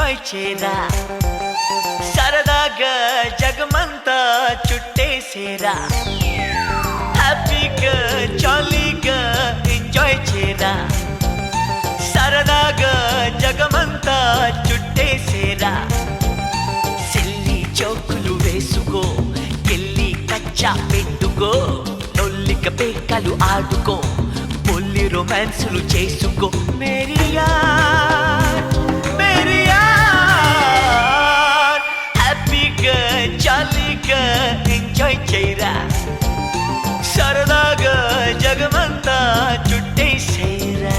Enjoy చేరా సరదాగా జగమంతా చుట్టేసేరా హ్యాపీగా జాలీగా ఎంజాయ్ చేరా సరదాగా జగమంతా చుట్టేసేరా సిల్లి చౌకులు వేసుకో గిల్లి కచ్చా పెట్టుకో నొల్లిక పేకలు ఆడుకో పొల్లి రొమాన్సులు చేసుకో మేరియా మేరియా హ్యాపీగా జాలీగా ఎంజాయ్ చేయరా సరదాగా జగమంతా చుట్టేసేరా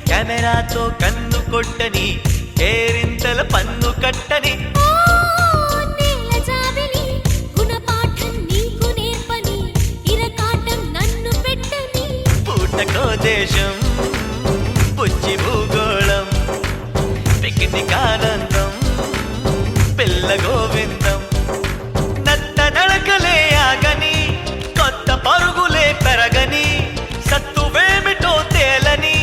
కెమెరాతో కన్ను కొట్టని కేరింతల పన్ను కట్టని పూటకో దేశం పుచ్చి భూగోళం పిక్నిక్ ఆనందం పిల్ల గోవిందం నత్త నడకలే ఆగని కొత్త పరుగులే పెరగని సత్తువేమిటో తేలని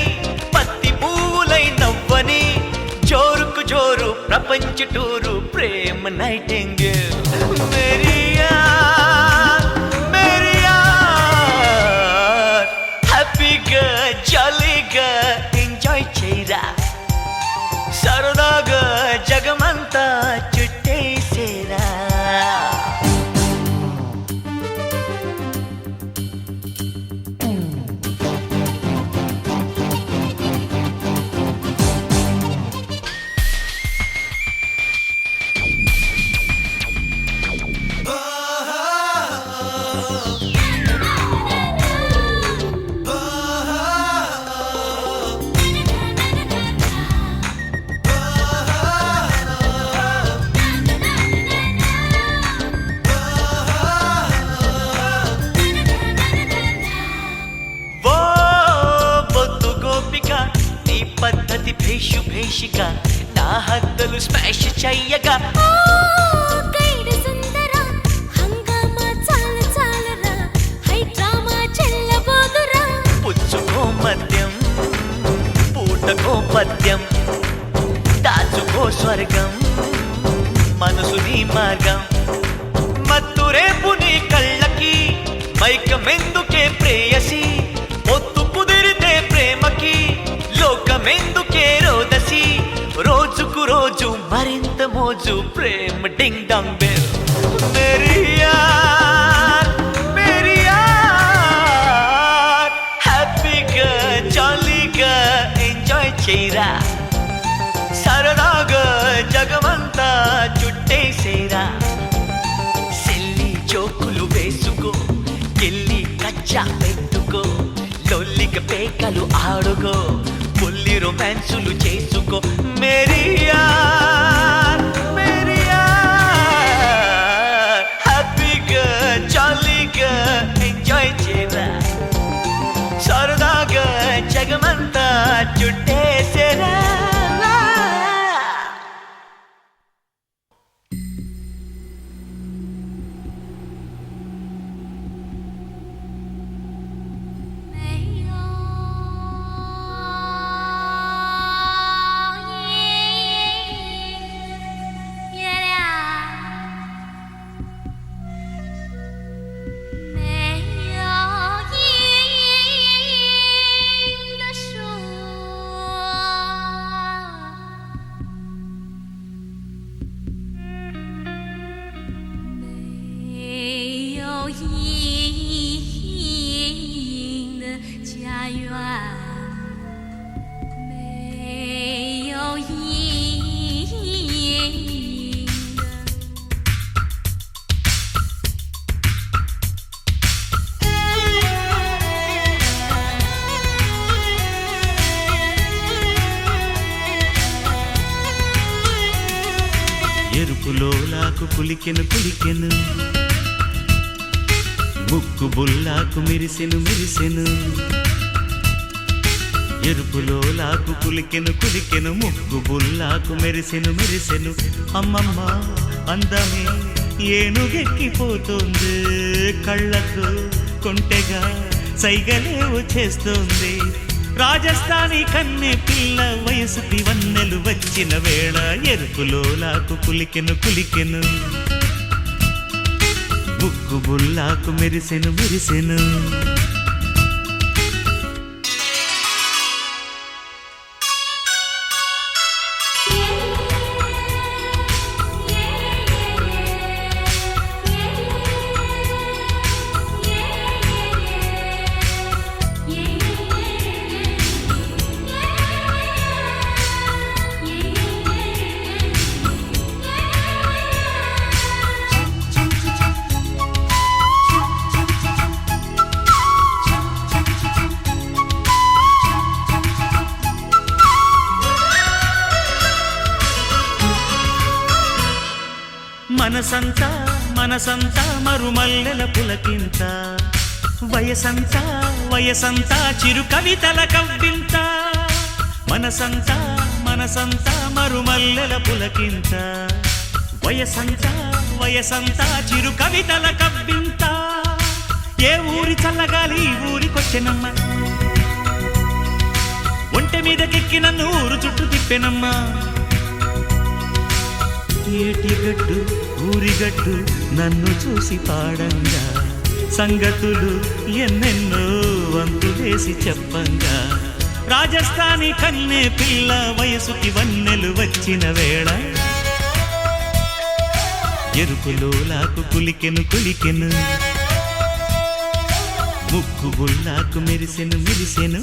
జోరుకు జోరు ప్రపంచ టూరు ప్రేమ నైటింగేల్ మేరియా మేరియా హ్యాపీగా జాలీగా ఎంజాయ్ చేయరా సరదాగా జగమంతా చుట్టేసేరా పద్ధతి భేషు భేషిక నా హద్దులు స్మాష్ చెయ్యగా పుచ్చుకో మద్యం పూటకో పద్యం దాచుకో స్వర్గం మనసు నీ మార్గం మత్తు రేపు నీ కళ్ళకి మైకమెందుకే ప్రేయసి పొత్తు కుదిరితే ప్రేమకి లోకమెందుకే రోదసి రోజుకు రోజు మరింత మోజు ప్రేమ ding dong bell Maria Maria హ్యాపీగా జాలీగా ఎంజాయ్ చేయరా సరదాగా జగమంతా చుట్టేసేరా సిల్లి జోకులు వేసుకో గిల్లి కచ్చా పెట్టుకో లొల్లిక పేకలు ఆడుకో పొల్లి రొమాన్సులు చేసుకో మేరియా మేరియా హ్యాపీగా జాలీగా ఎంజాయ్ చేయరా సరదాగా జగమంతా చుట్టేసేరా ఎరుపులో లాకు కులికెను కులికెను ముక్కు బుల్లాకు మెరిసెను మెరిసెను, ఎరుపులో లాకు కులికెను కులికెను, ముక్కు బుల్లాకు మెరిసెను మెరిసెను. అమ్మమ్మ అందమే ఏనుగెక్కిపోతుంది, కళ్ళకు కొంటెగా సైగలేవు చేస్తోంది. రాజస్థానీ కన్నె పిల్ల వయసుకి వన్నెలు వచ్చిన వేళ, ఎరుపులో లాకు కులికెను కులికెను, ముక్కు బుల్లాకు మెరిసెను మెరిసెను. మనసంతా మనసంతా మరుమల్లెల పులకింత, వయసంతా వయసంతా చిరు కవితల కవ్వింత. మనసంతా మనసంతా మరుమల్లెల పులకింత, వయసంతా వయసంతా చిరు కవితల కవ్వింత. ఏ ఊరి చల్లగాలి ఈ ఊరికొచ్చెనమ్మ, ఒంటె మీదకెక్కి నన్ను ఊరు చుట్టూ తిప్పెనమ్మా. ఏటిగట్టు ఊరిగట్టు నన్ను చూసి పాడంగా, సంగతులు ఎన్నెన్నో వంతులేసి చెప్పంగా. రాజస్థానీ కన్నె పిల్ల వయసుకి వన్నెలు వచ్చిన వేళ, ఎరుపులో లాకు కులికెను కులికెను, ముక్కు బుల్లాకు మెరిసెను మెరిసెను.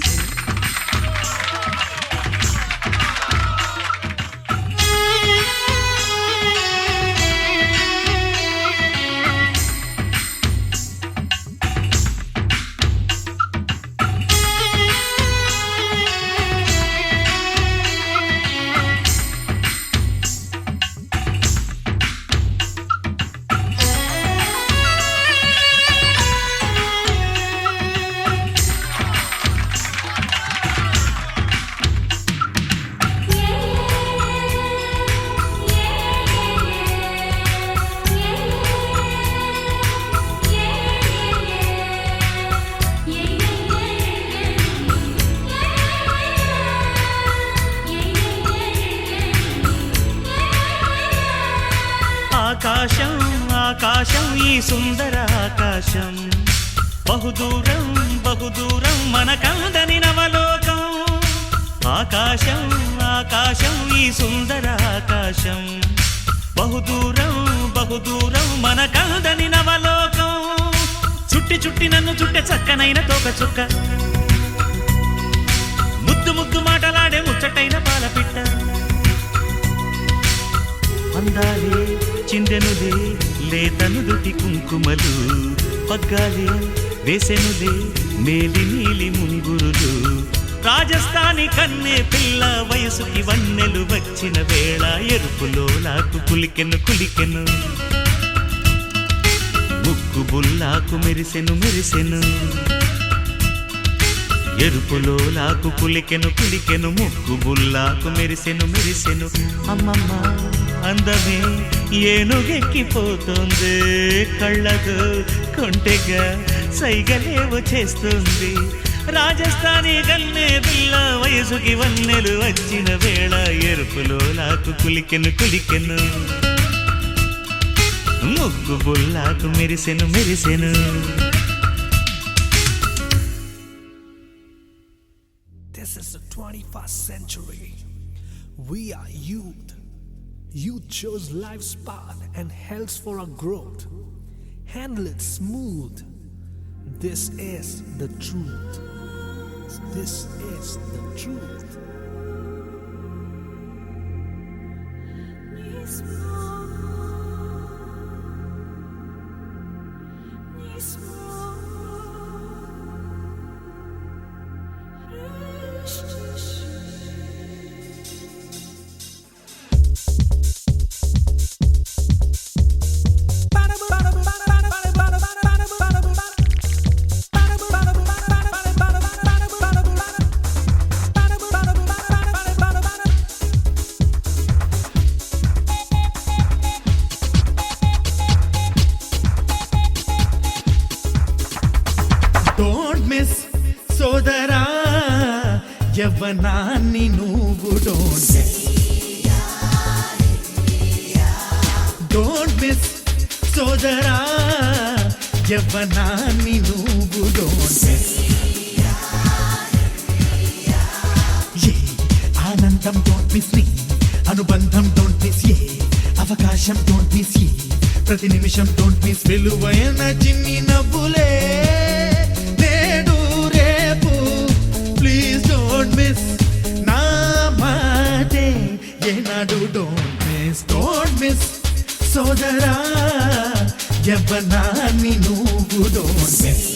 ఆకాశం ఆకాశం ఈ సుందర ఆకాశం, బహుదూరం బహుదూరం మనకందని నవలోకం. ఆకాశం ఆకాశం ఈ సుందర ఆకాశం, బహుదూరం బహుదూరం మనకందని నవలోకం. చుట్టి చుట్టి నన్ను చుట్టే చక్కనైన తోక చుక్క, ముద్దు ముద్దు మాటలాడే ముచ్చటైన పాలపిట్ట. అందాలే చిందెనులే లేతనుదుటి కుంకుమలు, పగ్గాలే వేసెనులే మేలి నీలి ముంగురులు. రాజస్థానీ కన్నె పిల్ల వయసుకి వన్నెలు వచ్చిన వేళ, ఎరుపులో లాకు కులికెను కులికెను, ముక్కు బుల్లాకు మెరిసెను మెరిసెను. ఎరుపులో లాకు కులికెను కులికెను, ముక్కు బుల్లాకు మెరిసెను మెరిసెను. అమ్మమ్మ అందమే ఏనుగెక్కిపోతుంది, కళ్ళకు కొంటెగా సైగలేవు చేస్తుంది. రాజస్థానీ కన్నె పిల్ల వయసుకి వన్నెలు వచ్చిన వేళ, ఎరుపులో లాకు కులికెను కులికెను, ముక్కు బుల్లాకు మెరిసెను మెరిసెను. This is the 21st century. We are youth. Youth chose life's path and health for our growth. Handle it smooth. This is the truth. This is the truth. Don't miss సోదరా యవ్వనాన్ని నువ్వు డోంట్ మిస్ ఆనందం don't miss నీ అనుబంధం don't miss ఏ అవకాశం don't miss ఏ ప్రతి నిమిషం don't miss విలువైన చిన్ని నవ్వులే నేడు రేపు ప్లీజ్ డోంట్ మిస్ నా మాటే ఏనాడు డోంట్ మిస్ సోదరా యవ్వనాన్ని నువ్వు డోంట్ మిస్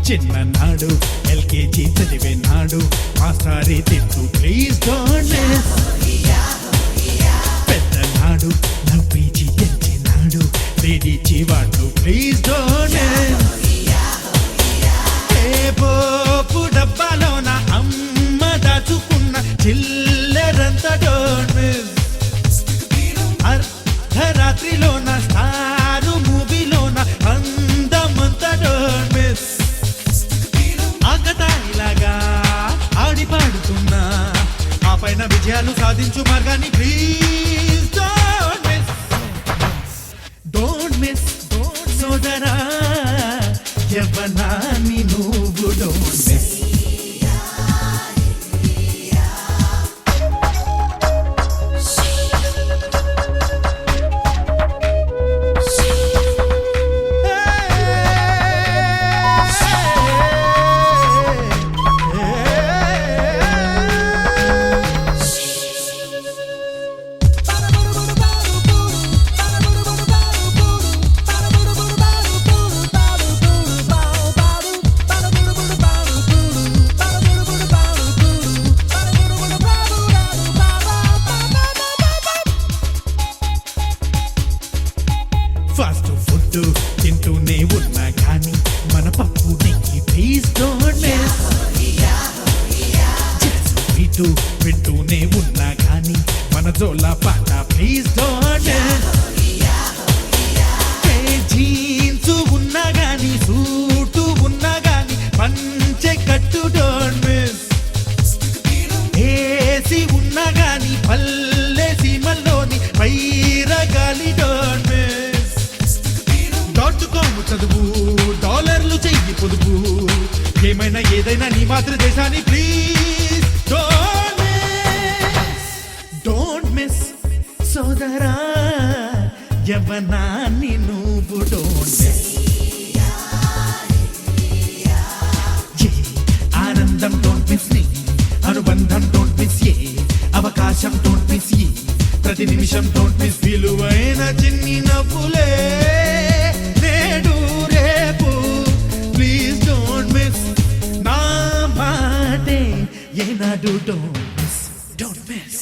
చిన్ననాడు ఎల్కేజీ చదివే నాడు మాస్టారి తిట్టు ప్లీజ్ డోంట్ మిస్ పెద్దనాడు నవ్వించి తెచ్చినాడు లేడిచి వాడు ప్లీజ్ డోంట్ మిస్ ఏ పోపు డబ్బాలోన అమ్మ దాచుకున్న చిల్లరంతా డోంట్ మిస్ అర్ధరాత్రిలోన స్టారు మూవీలోన అందమంతా డోంట్ మిస్ ఆకతాయిలాగా ఆడి పాడుతున్నా ఆ పైన విజయాలు సాధించు మార్గాన్ని ప్లీజ్ డోంట్ మిస్ సోదరా యవ్వనాన్ని నువ్వు డోంట్ మిస్ ఫాస్ట్ ఫుడ్ తింటూనే ఉన్నా కానీ మన పప్పు నెయ్యి ప్లీజ్ డోంట్ మిస్ ఇటు వింటూనే ఉన్నా కానీ మన జోల పాట ప్లీజ్ డోంట్ మిస్ జీన్స్ ఉన్నా కానీ సూటు ఉన్నా కానీ పంచె కట్టు డోంట్ మిస్ ఏసి ఉన్నా కానీ పల్లె సీమల్లోని పైరగాలి డోంట్ మిస్ .com చదువు డాలర్లు చెయ్యి పొదుపు ఏమైనా ఏదైనా నీ మాతృదేశాన్ని ప్లీజ్ డోంట్ మిస్ సోదరా యవ్వనాన్ని నువ్వు డోంట్ మిస్ ఆనందం డోంట్ మిస్ నీ అనుబంధం డోంట్ మిస్ ఏ అవకాశం డోంట్ మిస్ ఏ ప్రతి నిమిషం డోంట్ మిస్ విలువైన చిన్ని నవ్వులే నేడు రేపు ప్లీజ్ డోంట్ మిస్ నా మాటే ఏనాడు డోంట్ మిస్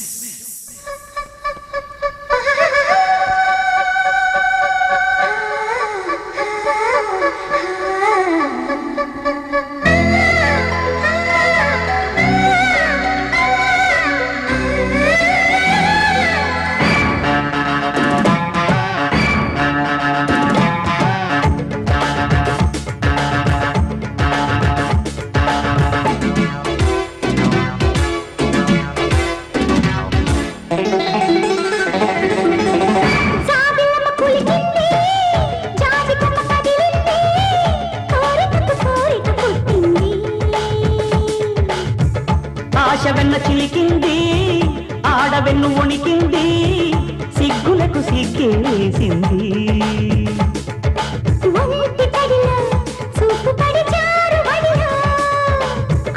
ఆశవెన్న చిలికింది ఆడవెన్ను వణికింది సిగ్గులకు సిగ్గేసింది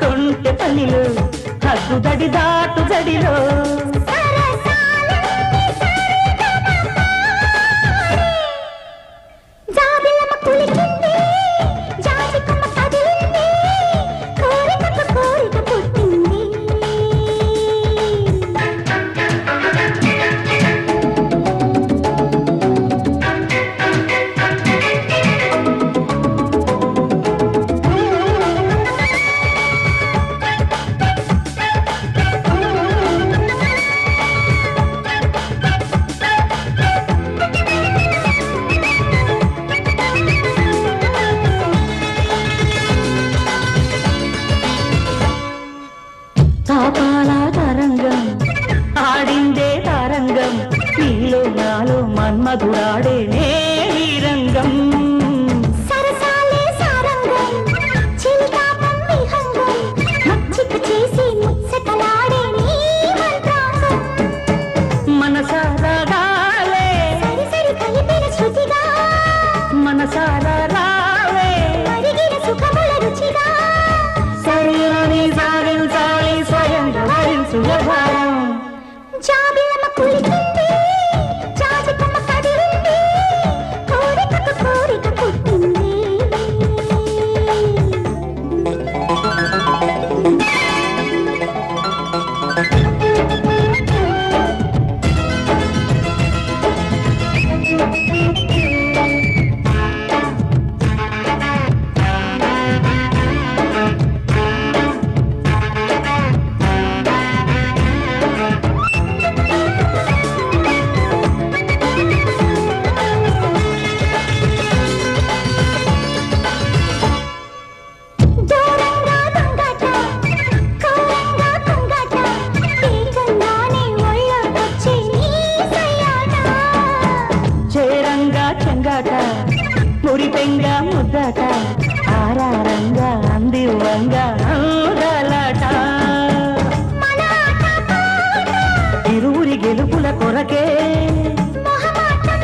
కొంటె పల్లిలో హద్దు దడి దాటు దడిలో కోరిక పుట్టింది పాపాల తరంగం ఆడిందే తరంగం నీలో నాలో మన్మధురాడే నేడి రంగం సరసాలే సారంగం చిలికాపం విహంగం మచ్చిక చేసి ముచ్చటలాడే నీ మంత్రాంగం మనసారా రావే సరి సరి కలిపిన శృతిగా మనసారా రావే మరిగిన సుఖముల రుచిగా శరీరాన్ని సాగించాలి స్వయంగా భరించు వ్యవహారం జాబిలమ్మ కులికింది జాజికమ్మ కదిలింది కోరికకు కోరిక పుట్టింది దూరంగా దొంగట కోరంగా కొంగట ఏకంగానే ఒళ్ళొకొచ్చి నీ సయ్యాట చేరంగా చెంగాట మురిపెంగా ముద్దట ఆరారంగా అందివ్వంగా అందలాట మన ఆట పాట ఇరువురి గెలుపుల కొరకే మొహమాటం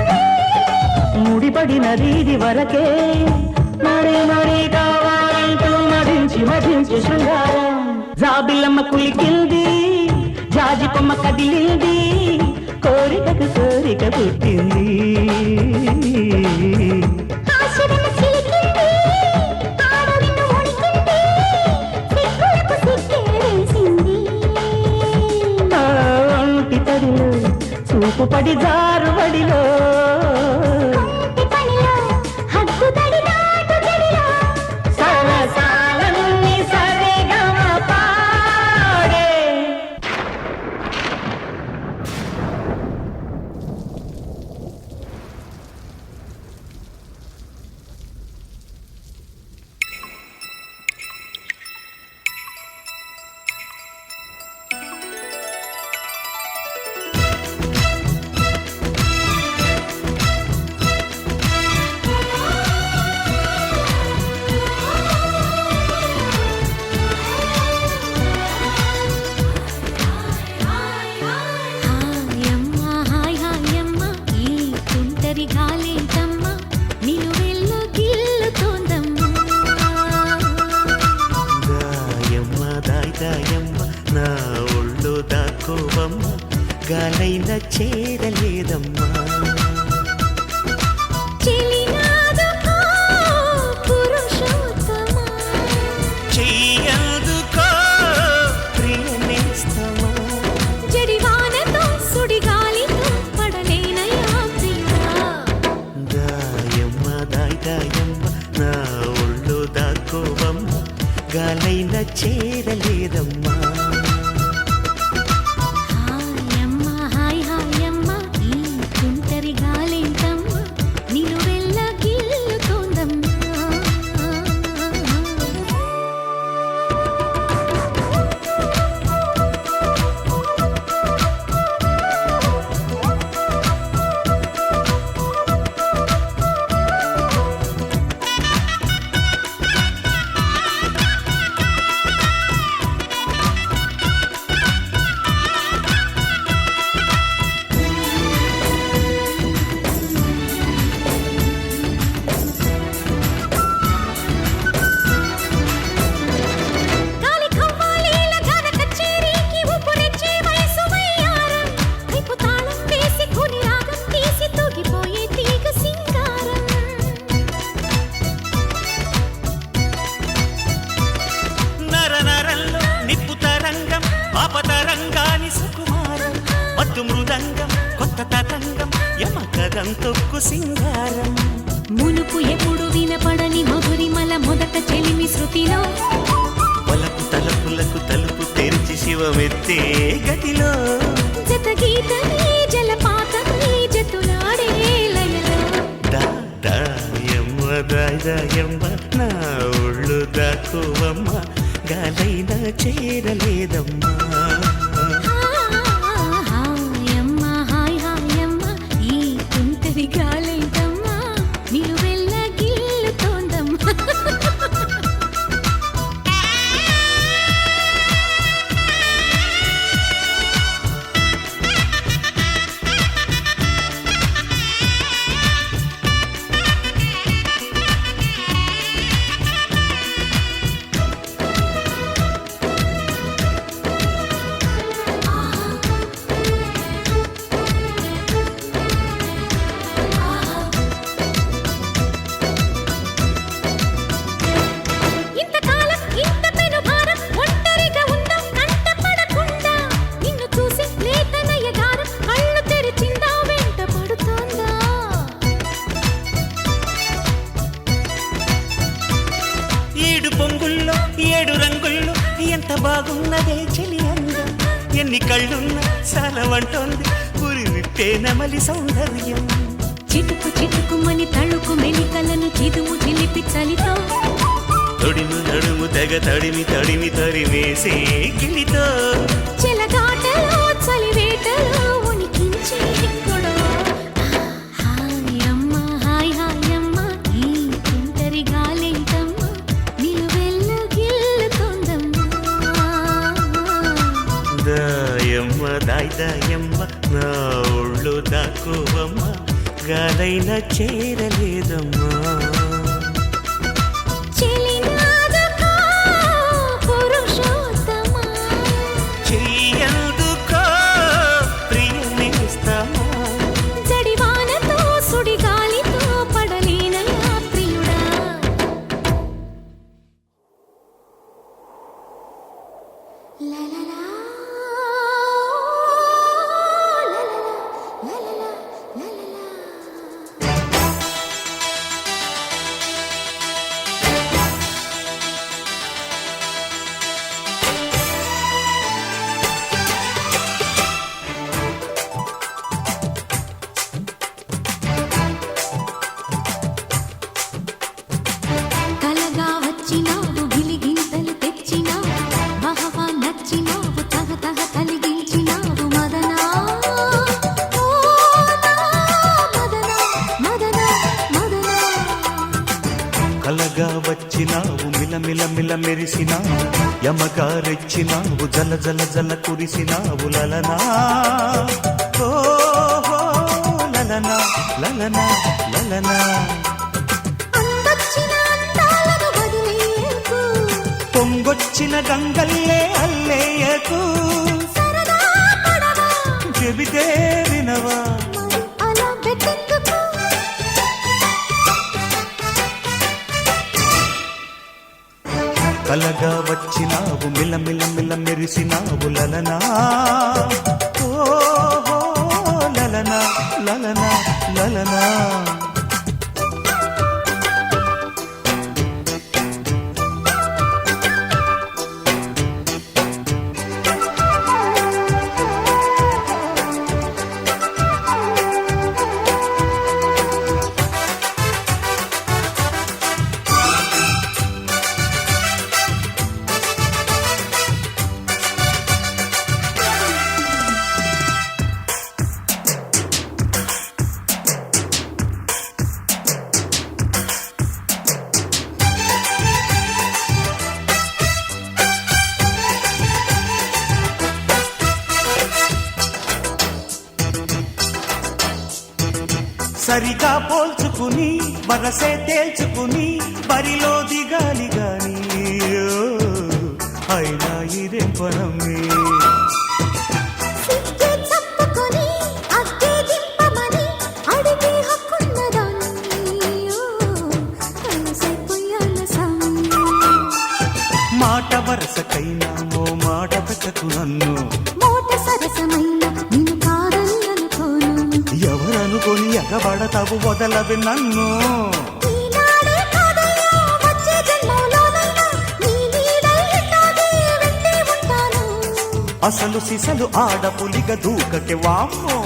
ముడిపడినది ఇది వరకే మరి మరి కావాలంటూ మధించి శృంగారం జాబిలమ్మ కులికింది జాజి కొమ్మ కదిలింది కోరికకు కోరిక పుట్టింది ఆశలను చిలికింది ఆడవిను ఉడికింది సిగ్గులకు సిగ్గేసింది ఆ ఒంటి తడిలో చూపు పడి జారుబడిలో కొంటి పనిలో హద్దు తడి దాటు జడిలో సరసాలన్నీ సరిగమ పాడే హాయమ్మ హాయ్ హాయమ్మ ఈ తుంటరి గాలేంటమ్మ నిలువెల్ల గిల్లుతోందమ్మ దాయమ్మ దాయమ్మ నా ఒళ్ళు దాక్కోవమ్మ గాలైన చేరలేదమ్మా చెలినాదుకో పురుషోత్తమ చెయ్యదుకో ప్రియనేస్తమా జడివానతో సుడిగాలితో పడలేనయ్యా ప్రియా దాయమ్మ దాయమ్మ నా ఒళ్ళు దాక్కోవమ్మ గాలైన చేరలేదమ్మా హాయమ్మ హాయ్ హాయమ్మ ఈ తుంటరి గాలేంటమ్మ నిలువెల్ల గిల్లుతోందమ్మ గాలి కవ్వాలీల గాన కచేరీకి ఊపురెచ్చే వయసు వయ్యారం వైపు తాళం వేసి కొని రాగం తీసి తూగిపోయే తీగ సింగారం నర నరంలో నిప్పు తరంగం పాపతరంగాని సుకుమారం మత్తు మృదంగం కొత్త తరంగం యమకదం తొక్కు సింగారం మునుపు ఎప్పుడు వినపడని మధురిమల మొదట చెలిమి శృతిలో వలపు తలపులకు తలుపు తెరిచి శివమెత్తే గతిలో జత గీతని జలపాతని జతులాడే లయలో దాయమ్మ దాయమ్మ నా ఒళ్ళు దాక్కువమ్మ గాలైనా చేరలేదమ్మా. హాయమ్మ హాయ్ హాయమ్మ ఈ తుంటరి గాలైతమ్మ నిలువెల్ల గిల్లుతోందమ్మ. ఇంతకాలం ఇంత పెను భారం ఒంటరిగా ఉందాం కంటపడకుండా నిన్ను చూసి లేతనయ్య గారం కళ్ళు తెరిచిందా వెంట పడుతోందా. ఏడు పొంగుల్లో ఏడు రంగుల్లో ఎంత బాగున్నదే చెలి అందం. ఎన్ని కళ్ళున్నా సాలవంటోంది పురి విప్పే నమలి సౌందర్యం. చిటుకు చిటుకుమని తళుకు మెలికలను చిదుము చిలిపి చలితో తొడిము నడుము తెగ తడిమి తడిమి తరిమేసే గిలితో చెలగాటలో చలివేటలో ఉనికించే గొడవ. హాయమ్మ హాయ్ హాయమ్మ ఈ తుంటరి గాలైతమ్మ నిలువెల్ల గిల్లుతోందమ్మ. దాయమ్మ దాయ్ దాయమ్మ నా ఒళ్ళు దాకోవమ్మ గాలైనా చేరలేదమ్మా. చెలినాదకా పురుషోత్తమా చెయ్యందుకో ప్రియనేస్తమా. జడివానతో సుడిగాలితో పడలేనయా ప్రియుడా. లలలా లలలా లలలా. కలగా వచ్చినావు గిలిగింతలు తెచ్చినావు బహవా నచ్చినావు తగ తగ కలిగించినావు మదనా. ఓ నా మదనా మదనా మదనా. కలగా వచ్చినావు మిలమిల మిల మెరిసినావు యమగా రెచ్చినావు జల జల జల కురిసినావు లలనా. ఓ లలనా లలనా లలనా. అందొచ్చిన అందాలను వదిలేయకు పొంగొచ్చిన గంగల్లే అల్లేయకు సరదా పడవా చెబితే వినవా. మరి అలా బెట్టెందుకు. కలగా వచ్చినావు మిలమిల మిల మెరిసినావు లలనా. ఓ లలనా లలనా లలనా. సరిగా పోల్చుకుని వరసే తేల్చుకుని బరిలో దిగాలి గాని అయినా ఇదేం పనమ్మే. సిగ్గే చప్పుకొని అగ్గే దింపమని అడిగే హక్కున్నదాన్ని. అలసైపోయాల సామి. మాట వరసకైనా ఓ మాట పెట్టకు నన్ను. మోట సరసమైన నిన్ను కాదని అనుకోను. ఎవరనుకొని ఎగబడతావు వదలవి నన్ను. ఈనాడే కాదయ్యా వచ్చే జన్మలోనైనా నీ నీడై ఇట్టాగే వెంటే ఉంటాను. అసలు సిసలు ఆడపులిగా దూకటి వామ్మో.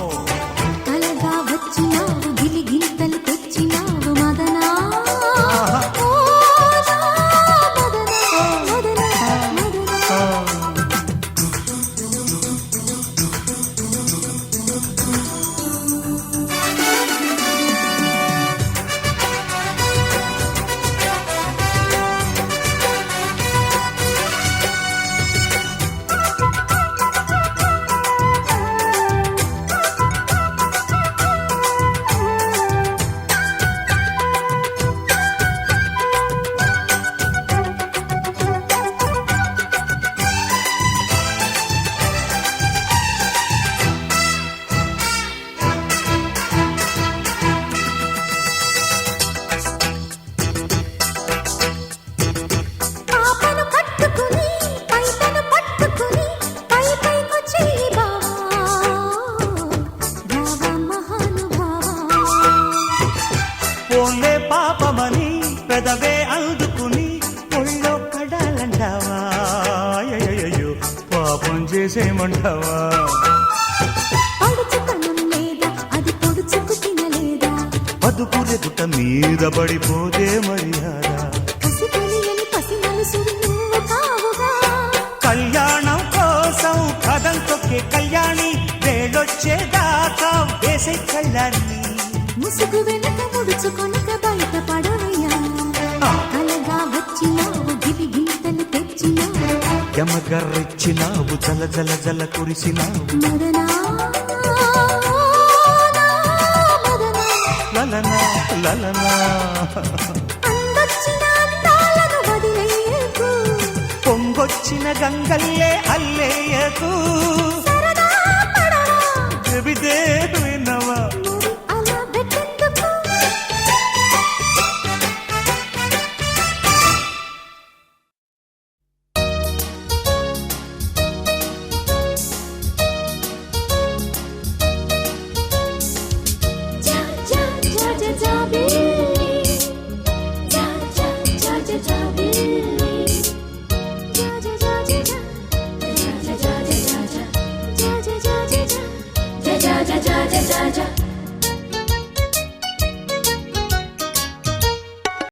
కలగా వచ్చినావు గిలిగింతలు తెచ్చినావు మదనా. ఓ నా మదనా మదనా చేసేమంటావా పడుచుతనం లేదా అది పొడుచుకు తినలేదా బతుకు రెదుట మీద పడిపోతే మర్యాద కసి తెలియని పసి మనసువి నువ్వు కావుగా కళ్యాణం కోసం కథం తొక్కే కళ్యాణి వేళొచ్చేదాకా వేసే కళ్యాణి ముసుగు వెనక ముడుచుకొనక బయట పడవయ్యా కలగా వచ్చినావు గివి గీతలు తెచ్చినావు యమగర్రెచ్చినావు జల జల జల కురిసినావు మదనా లలనా లలనా అందొచ్చిన అందాలను వదిలేయకు పొంగొచ్చిన గంగల్లే అల్లేయకు